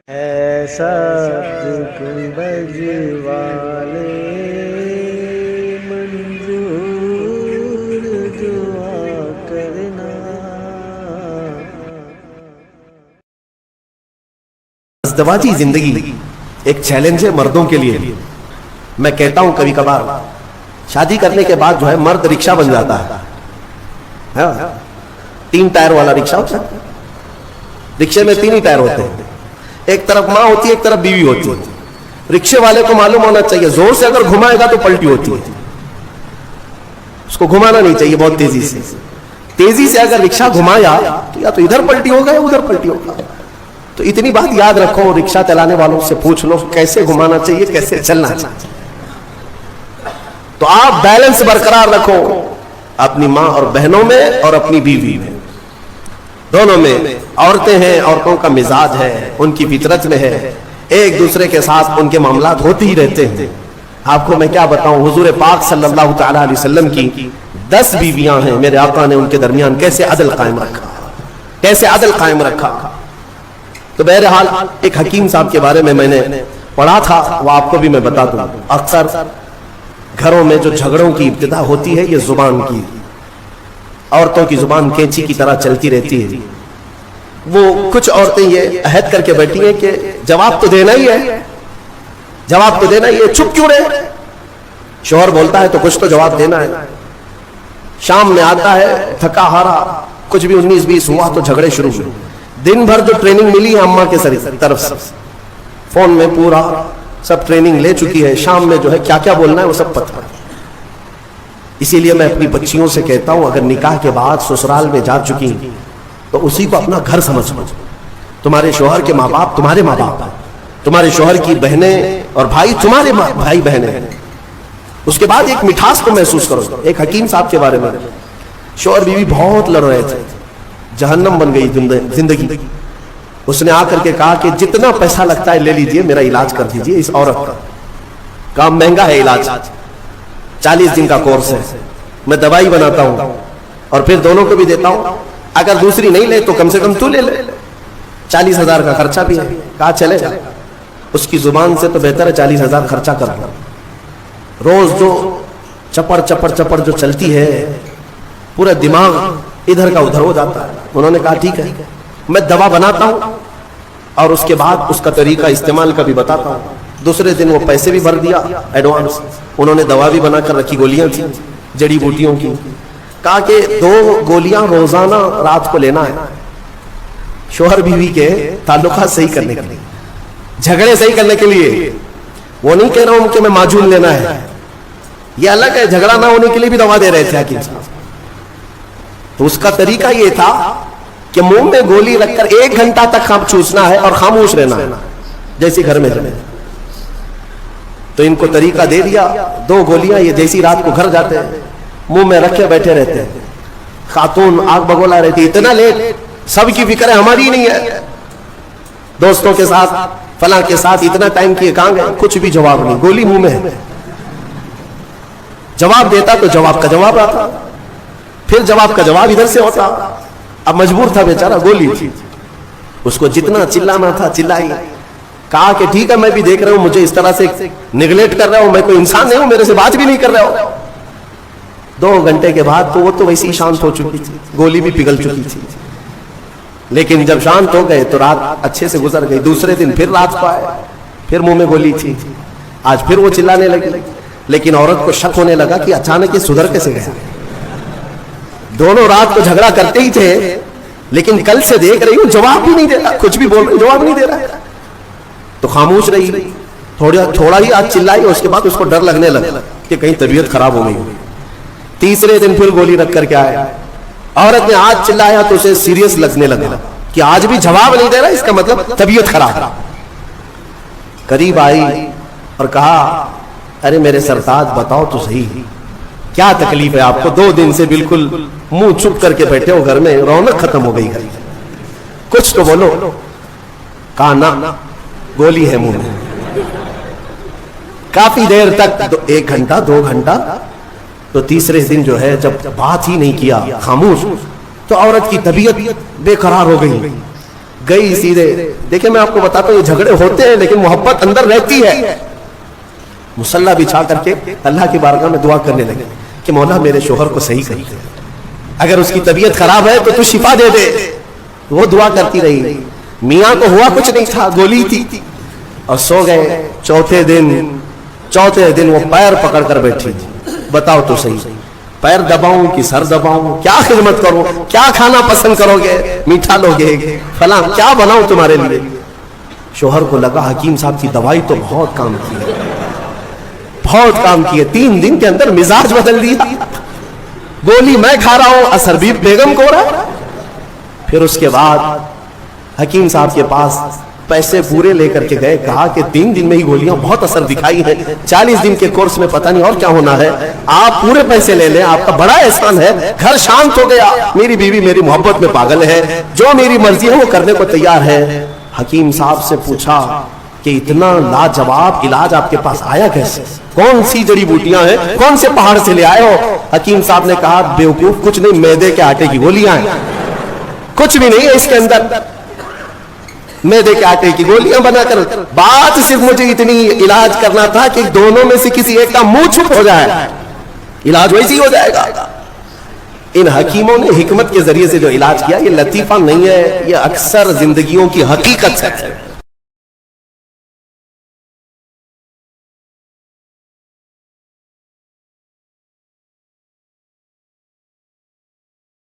ایسا گنبد والے منظور دعا کرنا. ازدواجی زندگی ایک چیلنج ہے مردوں کے لیے. میں کہتا ہوں کبھی کبھار شادی کرنے کے بعد جو ہے مرد رکشہ بن جاتا ہے. 3 ٹائر والا رکشہ ہوتا ہے. رکشے میں 3 ہی ٹائر ہوتے ہیں. ایک طرف ماں ہوتی ہے, ایک طرف بیوی ہوتی ہے. رکشے والے کو معلوم ہونا چاہیے زور سے اگر گھمائے گا تو پلٹی ہوتی ہے. اس کو گھمانا نہیں چاہیے بہت تیزی سے. تیزی سے اگر رکشہ گھمایا تو یا تو ادھر پلٹی ہوگا یا ادھر پلٹی ہوگا. تو اتنی بات یاد رکھو, رکشہ چلانے والوں سے پوچھ لو کیسے گھمانا چاہیے, کیسے چلنا چاہیے. تو آپ بیلنس برقرار رکھو اپنی ماں اور بہنوں میں اور اپنی بیوی میں, دونوں میں. عورتیں ہیں, عورتوں کا مزاج ہے, ان کی فطرت میں ہے, ایک دوسرے کے ساتھ ان کے معاملات ہوتے ہی رہتے ہیں. آپ کو میں کیا بتاؤں, حضور پاک صلی اللہ تعالی علیہ وسلم کی 10 بیویاں ہیں. میرے آقا نے ان کے درمیان کیسے عدل قائم رکھا, کیسے عدل قائم رکھا. تو بہرحال ایک حکیم صاحب کے بارے میں نے پڑھا تھا, وہ آپ کو بھی میں بتا دوں. اکثر گھروں میں جو جھگڑوں کی ابتدا ہوتی ہے یہ زبان کی, عورتوں کی زبان کینچی کی طرح چلتی رہتی ہے. وہ کچھ عورتیں یہ عہد کر کے بیٹھی ہیں کہ جواب تو دینا ہی ہے, جواب تو دینا ہی ہے, چپ کیوں رہے. شوہر بولتا ہے تو کچھ تو جواب دینا ہے. شام میں آتا ہے تھکا ہارا, کچھ بھی 19-20 ہوا تو جھگڑے شروع ہوئے. دن بھر جو ٹریننگ ملی ہے اماں کے طرف سے, فون میں پورا سب ٹریننگ لے چکی ہے. شام میں جو ہے کیا کیا بولنا ہے وہ سب پتہ ہے. اسی لیے میں اپنی بچیوں سے کہتا ہوں اگر نکاح کے بعد سسرال میں جا چکی تو اسی کو اپنا گھر سمجھو. تمہارے شوہر کے ماں باپ تمہارے ماں باپ ہیں, تمہارے شوہر کی بہنیں اور بھائی تمہارے بھائی بہنیں ہیں. اس کے بعد ایک مٹھاس کو محسوس کرو. ایک حکیم صاحب کے بارے میں, شوہر بیوی بہت لڑ رہے تھے, جہنم بن گئی زندگی. اس نے آ کر کے کہا کہ جتنا پیسہ لگتا ہے لے لیجئے, میرا علاج کر دیجئے. اس عورت کا کام مہنگا ہے, علاج 40 دن کا کورس ہے, میں دوائی بناتا ہوں اور پھر دونوں کو بھی دیتا ہوں. اگر دوسری نہیں لے تو کم سے کم تو لے لے, 40,000 کا خرچہ بھی ہے. کہا چلے گا, اس کی زبان سے تو بہتر ہے 40,000 خرچہ کرنا. روز جو چپڑ چپڑ چپڑ جو چلتی ہے, پورا دماغ ادھر کا ادھر ہو جاتا ہے. انہوں نے کہا ٹھیک ہے میں دوا بناتا ہوں اور اس کے بعد اس کا طریقہ استعمال کا بھی بتاتا ہوں. دوسرے دن وہ پیسے بھی بھر دیا ایڈوانس. انہوں نے دوا بھی بنا کر رکھی, گولیاں تھیں جڑی بوٹیوں کی. کہا کہ 2 گولیاں روزانہ رات کو لینا ہے, شوہر بیوی کے تعلقات صحیح کرنے کے لیے, جھگڑے صحیح کرنے کے لیے. وہ نہیں کہہ رہا ہوں کہ میں معجون لینا ہے, یہ الگ ہے. جھگڑا نہ ہونے کے لیے بھی دوا دے رہے تھے حکیم صاحب. تو اس کا طریقہ یہ تھا کہ منہ میں گولی رکھ کر 1 گھنٹہ تک چوسنا ہے اور خاموش رہنا ہے جیسی گھر میں جمے. تو ان کو طریقہ دے دیا, 2 گولیاں یہ جیسی رات کو گھر جاتے ہیں منہ میں رکھے بیٹھے رہتے ہیں. خاتون آگ بگولا رہتی, اتنا لیٹ, سب کی فکر ہے ہماری نہیں ہے. دوستوں کے ساتھ فلاں کے ساتھ اتنا ٹائم کیے, کہاں گئے, کچھ بھی جواب نہیں, گولی منہ میں ہے. جواب دیتا تو جواب کا جواب آتا, پھر جواب کا جواب ادھر سے ہوتا. اب مجبور تھا بیچارہ, گولی تھی, اس کو جتنا چلانا تھا چلائی. کہا کہ ٹھیک ہے میں بھی دیکھ رہا ہوں مجھے اس طرح سے نیگلیکٹ کر رہا ہوں, میں کوئی انسان نہیں ہوں, میرے سے بات بھی نہیں کر رہا ہوں. 2 گھنٹے کے بعد تو وہ تو ویسی ہی شانت ہو چکی تھی, گولی بھی پگھل چکی تھی. لیکن جب شانت ہو گئے تو رات اچھے سے گزر گئی. دوسرے دن پھر رات کو آئے, پھر منہ میں گولی تھی. آج پھر وہ چلانے لگی. لیکن عورت کو شک ہونے لگا کہ اچانک یہ سدھر کیسے گیا. دونوں رات کو جھگڑا کرتے ہی تھے, لیکن کل سے دیکھ رہی ہوں جواب بھی نہیں دے رہا, کچھ بھی بول رہے جواب نہیں دے رہا. تو خاموش رہی, تھوڑا ہی آج چلائی, اس کے بعد اس کو ڈر لگنے لگا کہ کہیں طبیعت خراب ہو گئی. تیسرے دن پھر گولی رکھ کر کے آئے. عورت نے آج چلایا تو اسے سیریس لگنے لگا کہ آج بھی جواب نہیں دے رہا, اس کا مطلب طبیعت خراب. قریب آئی اور کہا ارے میرے سرتاج بتاؤ تو صحیح کیا تکلیف ہے آپ کو, 2 دن سے بالکل منہ چپ کر کے بیٹھے ہو گھر میں, رونق ختم ہو گئی گھر, کچھ تو بولو. کہا نہ گولی ہے منہ میں. کافی دیر تک 1 گھنٹہ 2 گھنٹہ, تو تیسرے دن جو ہے جب بات ہی نہیں کیا, خاموش, تو عورت کی طبیعت بے قرار ہو گئی. گئی سیدھے. دیکھیں میں آپ کو بتاتا ہوں یہ جھگڑے ہوتے ہیں لیکن محبت اندر رہتی ہے. مصلی بچھا کر کے اللہ کی بارگاہ میں دعا کرنے لگے کہ مولا میرے شوہر کو صحیح کر دے, اگر اس کی طبیعت خراب ہے تو تو شفا دے دے. وہ دعا کرتی رہی. میاں کو ہوا کچھ نہیں تھا, گولی تھی, اور سو گئے. چوتھے دن وہ پیر پکڑ کر بیٹھی. بتاؤ تو صحیح, پیر دباؤں کہ سر دباؤں, کیا خدمت کروں, کیا کھانا پسند کرو گے, میٹھا لوگے, فلاں کیا بناؤں تمہارے لیے. شوہر کو لگا حکیم صاحب کی دوائی تو بہت کام کی ہے, بہت کام کی ہے. 3 دن کے اندر مزاج بدل دیا. گولی میں کھا رہا ہوں, اثر بھی بیگم کو رہا. پھر اس کے بعد حکیم صاحب کے پاس پیسے پورے لے کر کے گئے. کہا کہ 3 دن میں ہی گولیاں بہت اثر دکھائی ہیں, 40 دن کے کورس میں پتہ نہیں اور کیا ہونا ہے, آپ پورے پیسے لے لیں, آپ کا بڑا احسان ہے. گھر شانت ہو گیا. میری بیوی میری محبت میں پاگل ہے, جو میری مرضی ہے وہ کرنے کو تیار ہے. حکیم صاحب سے پوچھا کہ اتنا لاجواب علاج آپ کے پاس آیا کیسے, کون سی جڑی بوٹیاں ہیں, کون سے پہاڑ سے لے آئے ہو؟ حکیم صاحب نے کہا بیوقوف کچھ نہیں, میدے کے آٹے کی گولیاں ہیں, کچھ بھی نہیں ہے اس کے اندر, میدے کے آٹے کی گولیاں بنا کر. بات صرف مجھے اتنی علاج کرنا تھا کہ دونوں میں سے کسی ایک کا منہ چھپ ہو جائے, علاج ویسے ہی ہو جائے گا. ان حکیموں نے حکمت کے ذریعے سے جو علاج کیا, یہ لطیفہ نہیں ہے, یہ اکثر زندگیوں کی حقیقت ہے.